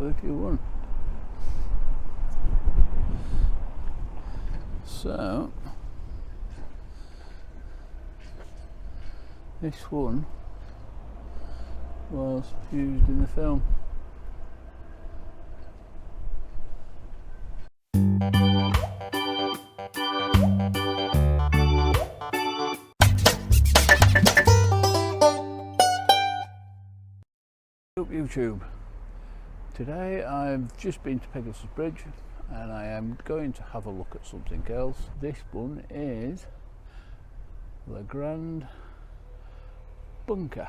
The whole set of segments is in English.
31. So this one was used in the film. YouTube. Today I've just been to Pegasus Bridge and I am going to have a look at something else. This one is the Grand Bunker.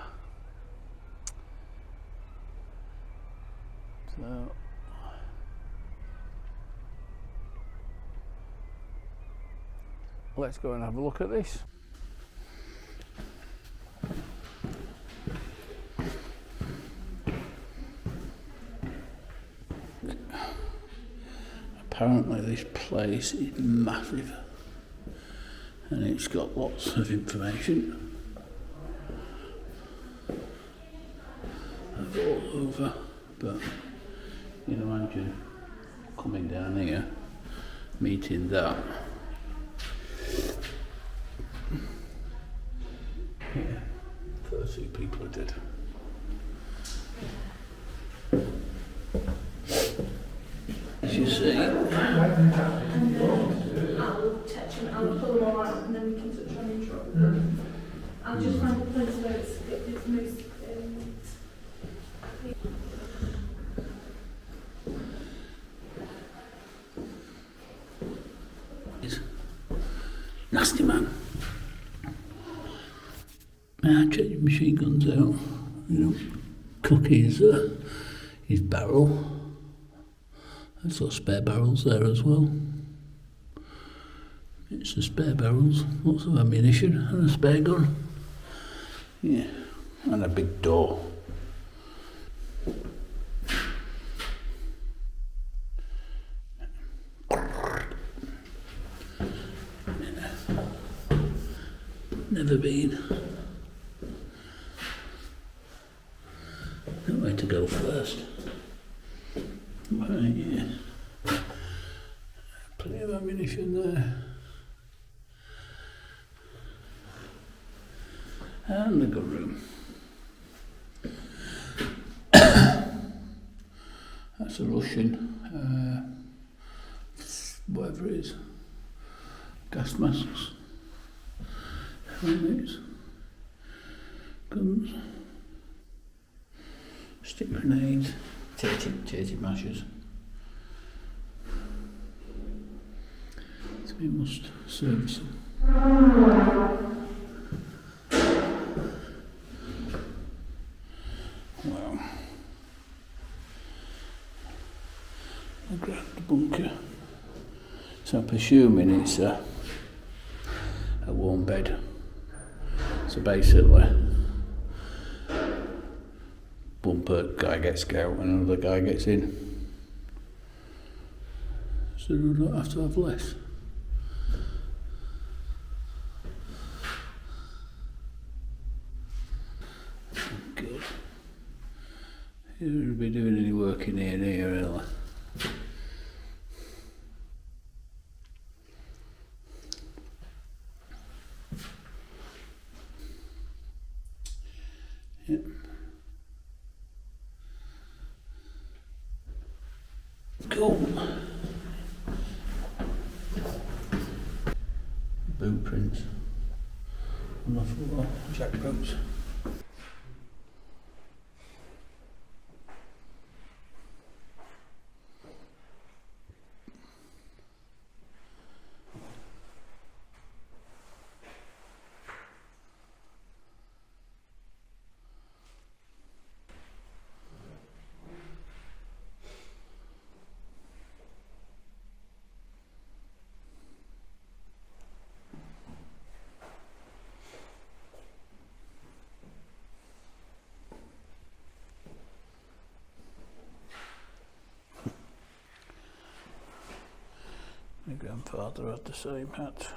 So let's go and have a look at this. Apparently this place is massive and it's got lots of information all over, but you can imagine coming down here, meeting that. Yeah, first two people are dead. As you see, I'll touch and I'll pull them all out and then we can touch on intro. I'll just find the place where it's most nasty man. Check your machine guns out. You know, cook his barrel. There's got spare barrels there as well. It's the spare barrels, lots of ammunition and a spare gun. Yeah, and a big door. Never been. Know where to go first. Right, yeah. Plenty of ammunition there. And the gun room. That's a Russian, whatever it is, gas masks, helmets, guns, stick grenades, taty mashers. So we must service them. Well, the Grand Bunker. So I'm presuming it's a warm bed. So basically, bumper guy gets out and another guy gets in. So we don't have to have less. Good. You wouldn't be doing any work in here, really. Yep. Cool. Boot prints. An awful lot. Jack boots. My grandfather had the same hat.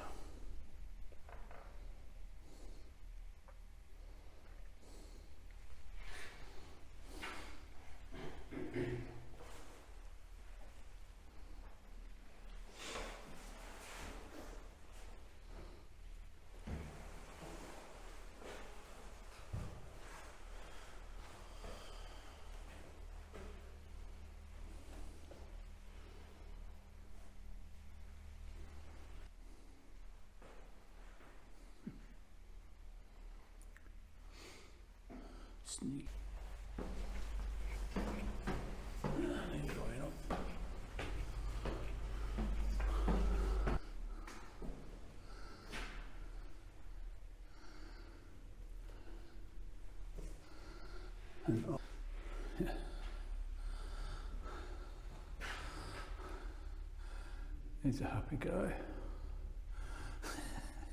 sneak. And he's going up. And up. Yeah. He's a happy guy.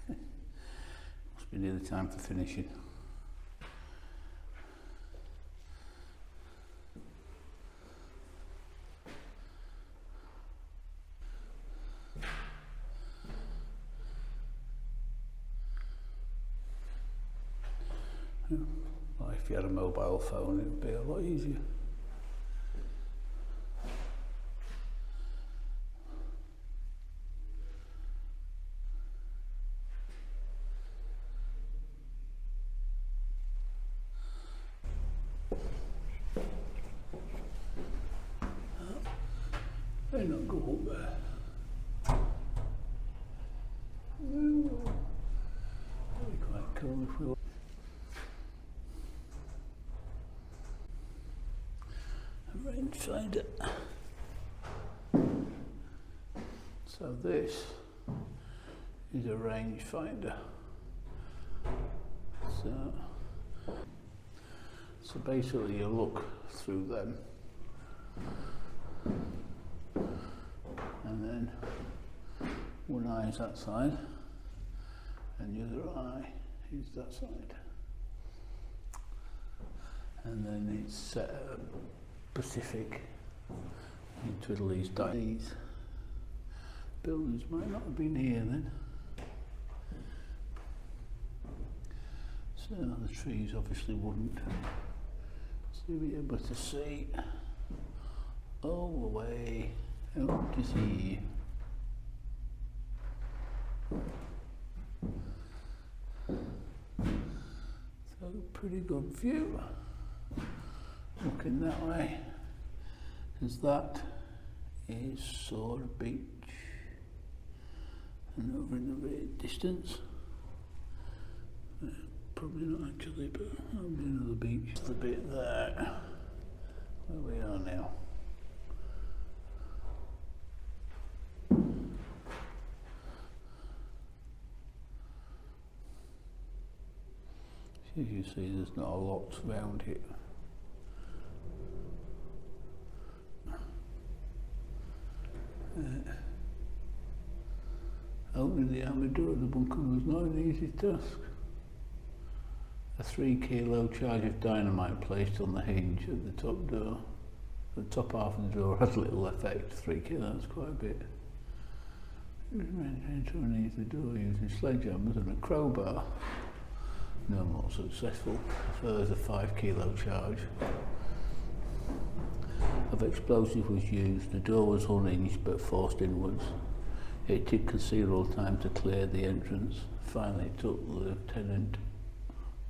Must be near the time for finishing. Well, if you had a mobile phone, it would be a lot easier. May not go up there. Ooh. That'd be quite cool if we were. A rangefinder. So this is a rangefinder. So basically you look through them. And then one eye is that side and the other eye is that side. And then it's set at Pacific in Twiddly's These buildings might not have been here then. So the trees obviously wouldn't. So you'll be able to see all the way out to sea. So pretty good view. Looking that way, because that is sort of beach, and over in the distance, probably not actually, but that'll be another beach. The bit there, where we are now. As you see, there's not a lot around here. Opening the outer door of the bunker was not an easy task. A 3 kilo charge of dynamite placed on the hinge at the top door. The top half of the door had little effect. 3 kilos, quite a bit. It was meant to underneath the door using sledgehammers and a crowbar. No more successful. A further 5 kilo charge of explosive was used. The door was unhinged but forced inwards. It took considerable time to clear the entrance. Finally it took Lieutenant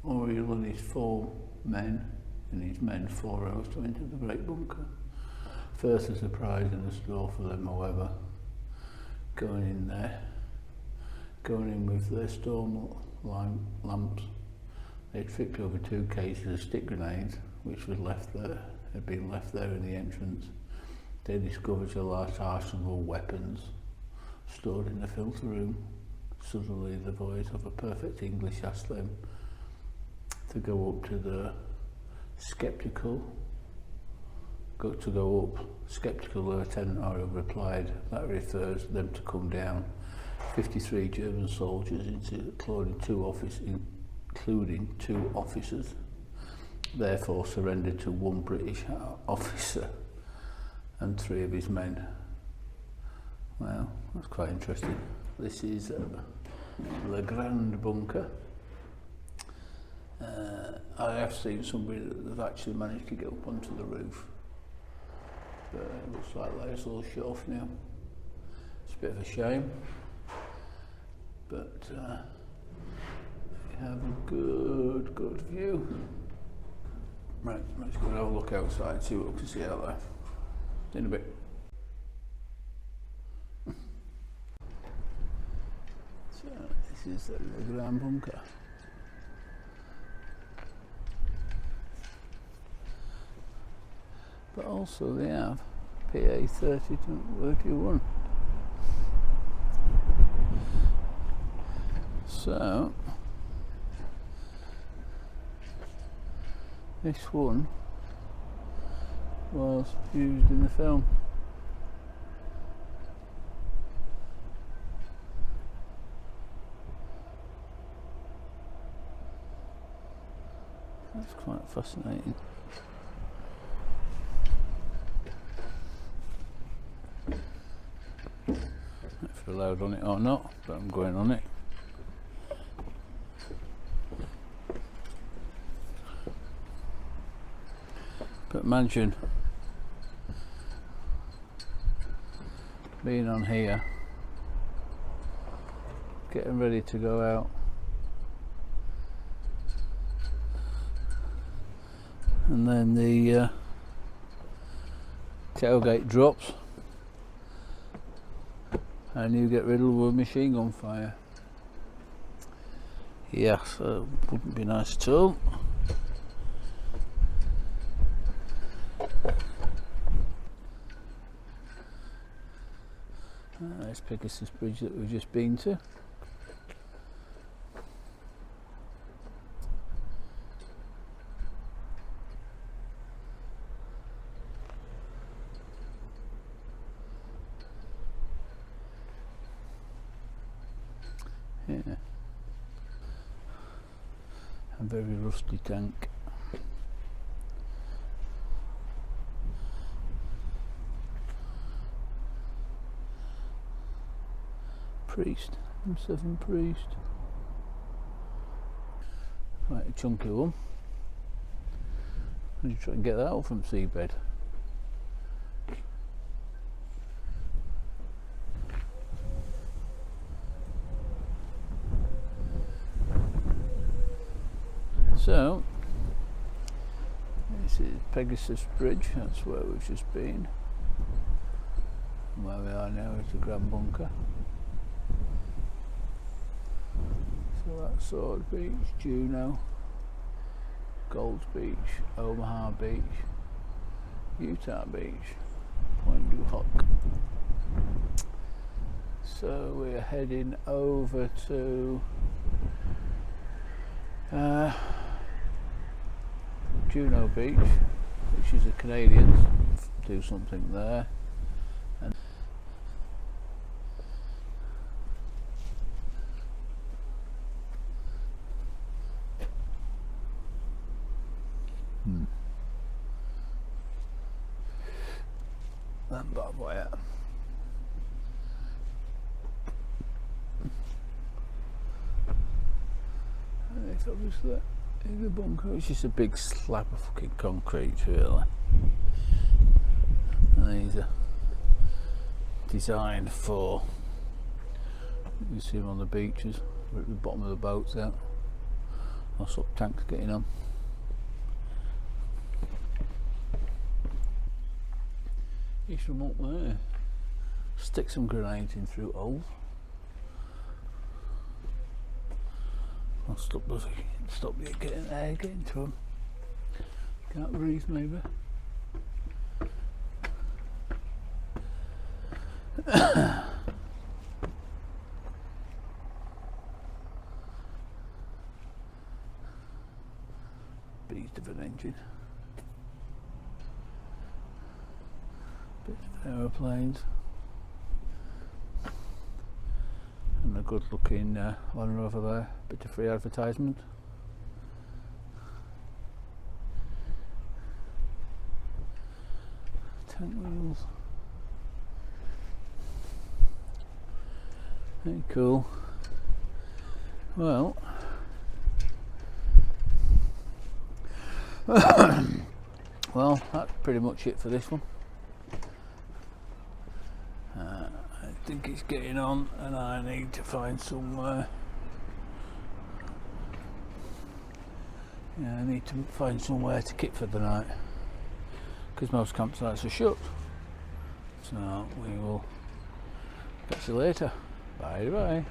Oriel and his 4 men 4 hours to enter the great bunker. First a surprise and a store for them, however. Going in with their storm lamps, they tripped over 2 cases of stick grenades which had been left there in the entrance. They discovered a large arsenal of weapons stored in the filter room. Suddenly the voice of a perfect English asked them to go up to the skeptical Lieutenant Oriel replied that refers them to come down. 53 German soldiers, including 2 officers, therefore surrendered to 1 British officer and 3 of his men. Well, that's quite interesting. This is the Grand Bunker. I have seen somebody that have actually managed to get up onto the roof, but it looks like that's all shut off now. It's a bit of a shame, but we have a good view. Right, let's go and have a look outside, see what we can see out there. In a bit. So this is the Grand Bunker. but also they have PA 30 to 31. So this one was used in the film. That's quite fascinating. If you're allowed on it or not, but I'm going on it. But imagine being on here, getting ready to go out, and then the tailgate drops and you get riddled with machine gun fire. Yeah, so wouldn't be nice at all. There's Pegasus Bridge that we've just been to. Yeah. A very rusty tank. Priest, M7 Priest. Quite a chunky one. How do you try and get that out from seabed? So, this is Pegasus Bridge, that's where we've just been. And where we are now is the Grand Bunker. So that's Sword Beach, Juno, Gold Beach, Omaha Beach, Utah Beach, Point du Hoc. So we're heading over to Juno Beach, which is the Canadians, do something there. Then barbed wire. And it's obviously in the bunker, which is a big slab of fucking concrete, really. And these are designed for, you see them on the beaches, we're at the bottom of the boats out. Lots of tanks getting on. He's from up there. Stick some grenades in through holes. I'll stop you getting air getting to them. Can't breathe maybe. Beast of an engine. Bits of aeroplanes. And a good looking Land Rover there, bit of free advertisement. Tank wheels. Very cool. Well, well, that's pretty much it for this one. I think it's getting on and I need to find somewhere. Yeah, I need to find somewhere to kit for the night because most campsites are shut. So we will catch you later. Bye bye.